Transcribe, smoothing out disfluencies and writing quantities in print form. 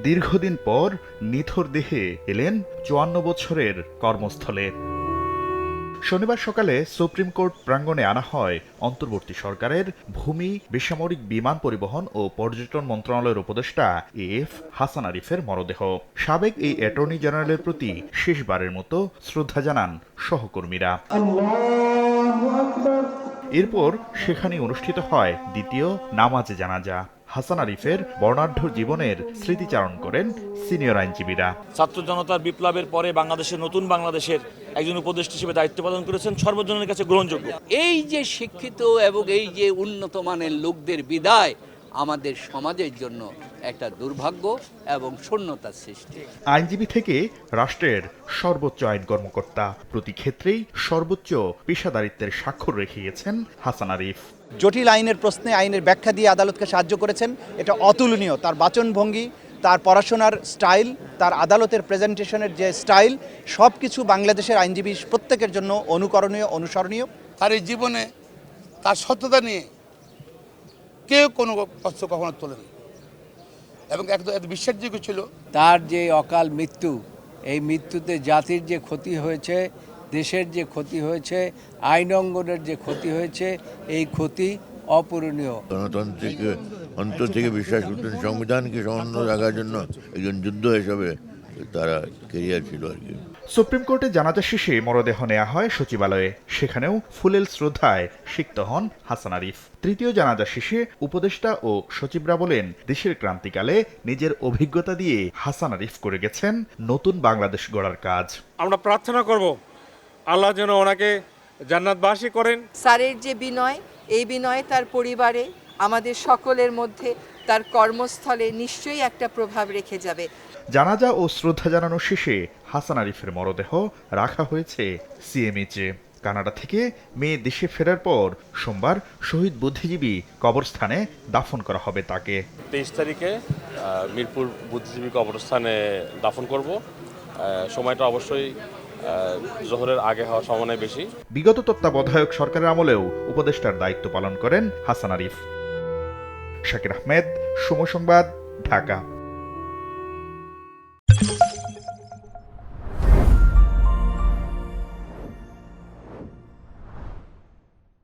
দীর্ঘদিন পর নিথর দেহে এলেন ৫৪ বছরের কর্মস্থলে। শনিবার সকালে সুপ্রিম কোর্ট প্রাঙ্গণে আনা হয় অন্তর্বর্তী সরকারের ভূমি, বেসামরিক বিমান পরিবহন ও পর্যটন মন্ত্রণালয়ের উপদেষ্টা এএফ হাসান আরিফের মরদেহ। সাবেক এই অ্যাটর্নি জেনারেলের প্রতি শেষবারের মতো শ্রদ্ধা জানান সহকর্মীরা। এরপর সেখানে অনুষ্ঠিত হয় দ্বিতীয় নামাজে জানাজা। হাসান আরিফের বর্ণাঢ্য জীবনের স্মৃতিচারণ করেন সিনিয়র আইনজীবীরা। ছাত্র জনতার বিপ্লবের পরে বাংলাদেশের নতুন বাংলাদেশের একজন উপদেষ্টা হিসেবে দায়িত্ব পালন করেছেন, সর্বজনের কাছে গ্রহণযোগ্য। এই যে শিক্ষিত এবং এই যে উন্নত মানের লোকদের বিদায় আমাদের সমাজের জন্য একটা দুর্ভাগ্য এবং শূন্যতার সৃষ্টি। আইনজীবী থেকে রাষ্ট্রের সর্বোচ্চ আইন কর্মকর্তা, প্রতি ক্ষেত্রেই সর্বোচ্চ পেশাদারিত্বের স্বাক্ষর রেখে গেছেন হাসান আরিফ। জটিল আইনের প্রশ্নে আইনের ব্যাখ্যা দিয়ে আদালতকে সাহায্য করেছেন, এটা অতুলনীয়। তার বাচনভঙ্গি, তার পড়াশোনার স্টাইল, তার আদালতের প্রেজেন্টেশনের যে স্টাইল, সব কিছু বাংলাদেশের আইনজীবী প্রত্যেকের জন্য অনুকরণীয়, অনুসরণীয়। তার এই জীবনে তার সততা নিয়ে কেউ কোনো কষ্ট কখনো তোলেনি এবং একদম বিশ্বাসযোগ্য ছিল। তার যে অকাল মৃত্যু, এই মৃত্যুতে জাতির যে ক্ষতি হয়েছে, দেশের যে ক্ষতি হয়েছে, আইন অঙ্গনের যে ক্ষতি হয়েছে, এই ক্ষতি অপূরণীয়। গণতন্ত্রকে অন্তর থেকে বিশ্বাস করতেন, সংবিধানকে সমুন্নত রাখার জন্য একজন যুদ্ধ হিসাবে তারা কেরিয়ার ছিল আর কি। সুপ্রিম কোর্টে জানাজা শেষে মরদেহ নেওয়া হয় সচিবালয়ে। সেখানেও ফুলেল শ্রদ্ধায় সিক্ত হন হাসান আরিফ। তৃতীয় জানাজা শেষে উপদেষ্টা ও সচিবরা বলেন, দেশের ক্রান্তিকালে নিজের অভিজ্ঞতা দিয়ে হাসান আরিফ করে গেছেন নতুন বাংলাদেশ গড়ার কাজ। আমরা প্রার্থনা করব আল্লাহ যেন ওনাকে জান্নাতবাসী করেন। স্যারের যে বিনয়, এই বিনয় তার পরিবারে, আমাদের সকলের মধ্যে, তার কর্মস্থলে নিশ্চয়ই একটা প্রভাব রেখে যাবে। জানাজা ও শ্রদ্ধা জানানো শেষে হাসান আরিফের মরদেহ রাখা হয়েছে সিএমএইচে। কানাডা থেকে মেয়ে দেশে ফেরার পর সোমবার শহীদ বুদ্ধিজীবী কবরস্থানে দাফন করা হবে তাকে। 23 তারিখে মিরপুর বুদ্ধিজীবী কবরস্থানে দাফন করব। সময়টা অবশ্যই জোহরের আগে হওয়ার সম্ভাবনা বেশি। বিগত তত্ত্বাবধায়ক সরকারের আমলেও উপদেষ্টার দায়িত্ব পালন করেন হাসান আরিফ। শাকির আহমেদ, সময় সংবাদ, ঢাকা।